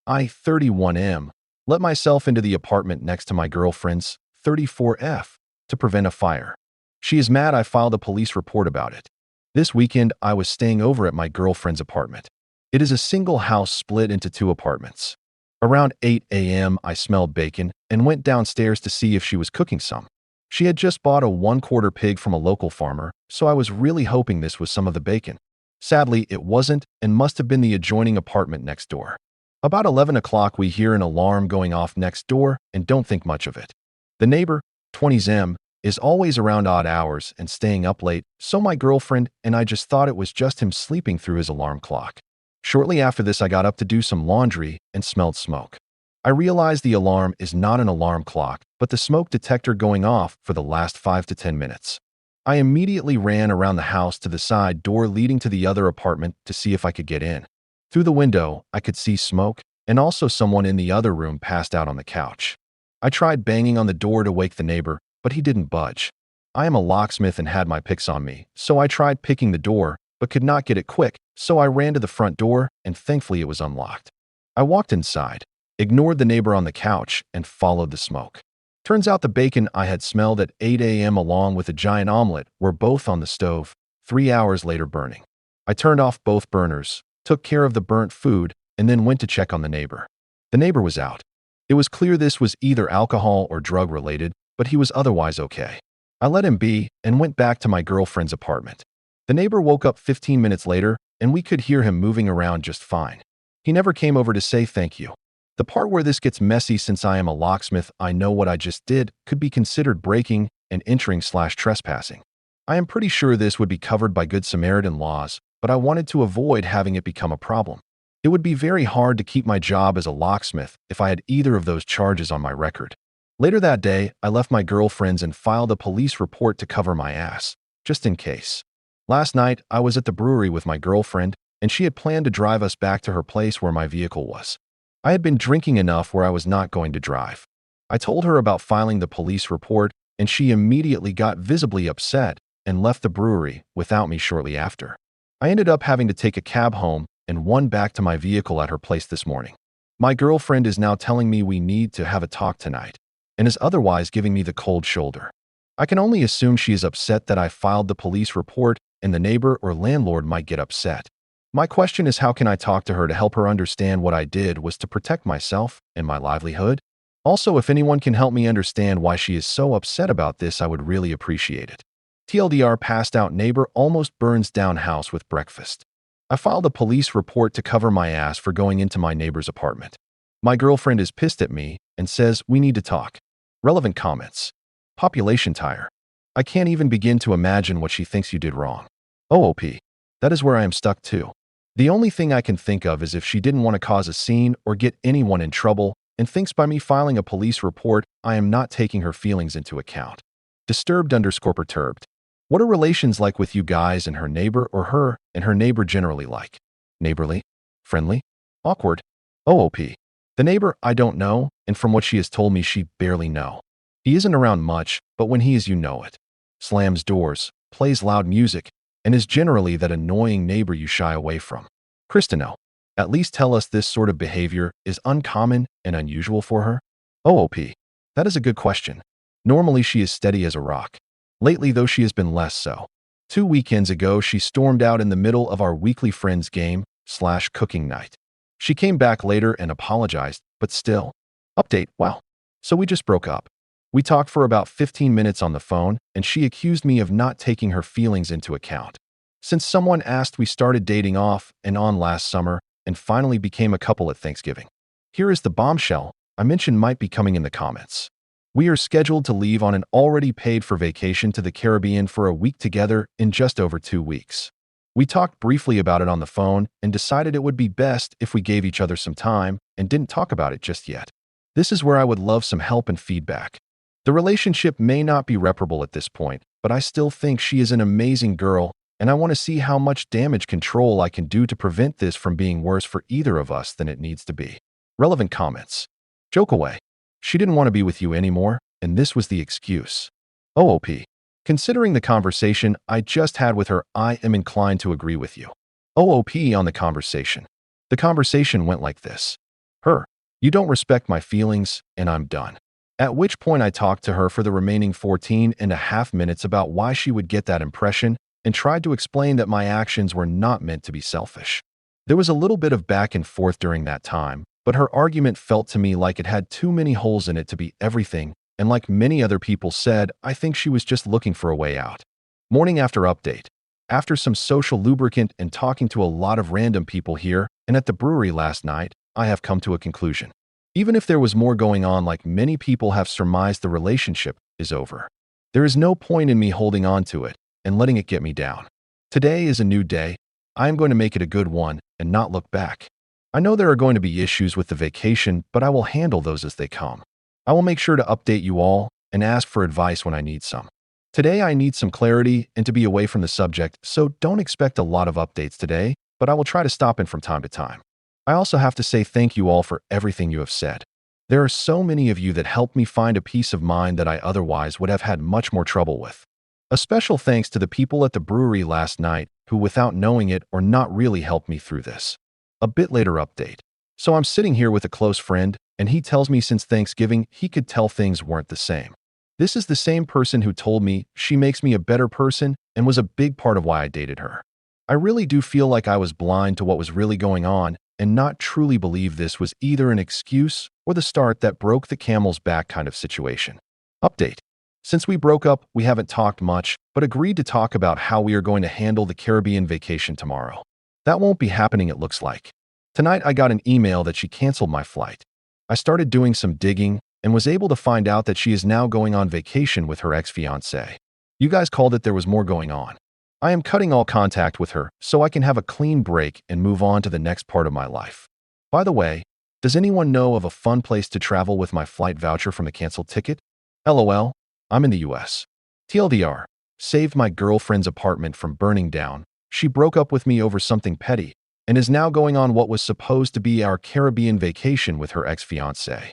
I, 31M, let myself into the apartment next to my girlfriend's, 34F, to prevent a fire. She is mad I filed a police report about it. This weekend, I was staying over at my girlfriend's apartment. It is a single house split into 2 apartments. Around 8 a.m., I smelled bacon and went downstairs to see if she was cooking some. She had just bought a 1/4 pig from a local farmer, so I was really hoping this was some of the bacon. Sadly, it wasn't and must have been the adjoining apartment next door. About 11 o'clock, we hear an alarm going off next door and don't think much of it. The neighbor, 20M, is always around odd hours and staying up late, so my girlfriend and I just thought it was just him sleeping through his alarm clock. Shortly after this, I got up to do some laundry and smelled smoke. I realized the alarm is not an alarm clock, but the smoke detector going off for the last 5 to 10 minutes. I immediately ran around the house to the side door leading to the other apartment to see if I could get in. Through the window, I could see smoke, and also someone in the other room passed out on the couch. I tried banging on the door to wake the neighbor, but he didn't budge. I am a locksmith and had my picks on me, so I tried picking the door, but could not get it quick, so I ran to the front door, and thankfully it was unlocked. I walked inside, ignored the neighbor on the couch, and followed the smoke. Turns out the bacon I had smelled at 8 a.m. along with a giant omelet were both on the stove, 3 hours later burning. I turned off both burners, took care of the burnt food, and then went to check on the neighbor. The neighbor was out. It was clear this was either alcohol or drug related, but he was otherwise okay. I let him be and went back to my girlfriend's apartment. The neighbor woke up 15 minutes later, and we could hear him moving around just fine. He never came over to say thank you. The part where this gets messy, since I am a locksmith, I know what I just did could be considered breaking and entering/trespassing. I am pretty sure this would be covered by Good Samaritan laws, but I wanted to avoid having it become a problem. It would be very hard to keep my job as a locksmith if I had either of those charges on my record. Later that day, I left my girlfriend's and filed a police report to cover my ass, just in case. Last night, I was at the brewery with my girlfriend, and she had planned to drive us back to her place where my vehicle was. I had been drinking enough where I was not going to drive. I told her about filing the police report, and she immediately got visibly upset and left the brewery without me shortly after. I ended up having to take a cab home and one back to my vehicle at her place this morning. My girlfriend is now telling me we need to have a talk tonight, and is otherwise giving me the cold shoulder. I can only assume she is upset that I filed the police report, and the neighbor or landlord might get upset. My question is, how can I talk to her to help her understand what I did was to protect myself and my livelihood? Also, if anyone can help me understand why she is so upset about this, I would really appreciate it. TLDR, passed out neighbor almost burns down house with breakfast. I filed a police report to cover my ass for going into my neighbor's apartment. My girlfriend is pissed at me and says we need to talk. Relevant comments. Population tire. I can't even begin to imagine what she thinks you did wrong. OOP. That is where I am stuck too. The only thing I can think of is if she didn't want to cause a scene or get anyone in trouble and thinks by me filing a police report, I am not taking her feelings into account. Disturbed_perturbed. What are relations like with you guys and her neighbor, or her and her neighbor generally like? Neighborly? Friendly? Awkward? OOP. The neighbor, I don't know, and from what she has told me, she barely know. He isn't around much, but when he is, you know it. Slams doors, plays loud music, and is generally that annoying neighbor you shy away from. Christino. At least tell us this sort of behavior is uncommon and unusual for her? OOP. That is a good question. Normally she is steady as a rock. Lately, though, she has been less so. 2 weekends ago, she stormed out in the middle of our weekly friends game/cooking night. She came back later and apologized, but still. Update, wow. So we just broke up. We talked for about 15 minutes on the phone, and she accused me of not taking her feelings into account. Since someone asked, we started dating off and on last summer and finally became a couple at Thanksgiving. Here is the bombshell I mentioned might be coming in the comments. We are scheduled to leave on an already paid-for vacation to the Caribbean for a week together in just over 2 weeks. We talked briefly about it on the phone and decided it would be best if we gave each other some time and didn't talk about it just yet. This is where I would love some help and feedback. The relationship may not be reparable at this point, but I still think she is an amazing girl, and I want to see how much damage control I can do to prevent this from being worse for either of us than it needs to be. Relevant comments. Joke away. She didn't want to be with you anymore, and this was the excuse. OOP. Considering the conversation I just had with her, I am inclined to agree with you. OOP on the conversation. The conversation went like this. her. You don't respect my feelings, and I'm done. At which point I talked to her for the remaining 14.5 minutes about why she would get that impression and tried to explain that my actions were not meant to be selfish. There was a little bit of back and forth during that time, but her argument felt to me like it had too many holes in it to be everything, and like many other people said, I think she was just looking for a way out. Morning after update. After some social lubricant and talking to a lot of random people here and at the brewery last night, I have come to a conclusion. Even if there was more going on, like many people have surmised, the relationship is over. There is no point in me holding on to it and letting it get me down. Today is a new day. I am going to make it a good one and not look back. I know there are going to be issues with the vacation, but I will handle those as they come. I will make sure to update you all and ask for advice when I need some. Today I need some clarity and to be away from the subject, so don't expect a lot of updates today, but I will try to stop in from time to time. I also have to say thank you all for everything you have said. There are so many of you that helped me find a peace of mind that I otherwise would have had much more trouble with. A special thanks to the people at the brewery last night who, without knowing it or not really, helped me through this. A bit later update. So I'm sitting here with a close friend, and he tells me since Thanksgiving he could tell things weren't the same. This is the same person who told me she makes me a better person and was a big part of why I dated her. I really do feel like I was blind to what was really going on and not truly believe this was either an excuse or the start that broke the camel's back kind of situation. Update. Since we broke up, we haven't talked much, but agreed to talk about how we are going to handle the Caribbean vacation tomorrow. That won't be happening, it looks like. Tonight I got an email that she canceled my flight. I started doing some digging and was able to find out that she is now going on vacation with her ex-fiancé. You guys called it there was more going on. I am cutting all contact with her so I can have a clean break and move on to the next part of my life. By the way, does anyone know of a fun place to travel with my flight voucher from the canceled ticket? LOL, I'm in the US. TLDR, saved my girlfriend's apartment from burning down. She broke up with me over something petty and is now going on what was supposed to be our Caribbean vacation with her ex-fiancé.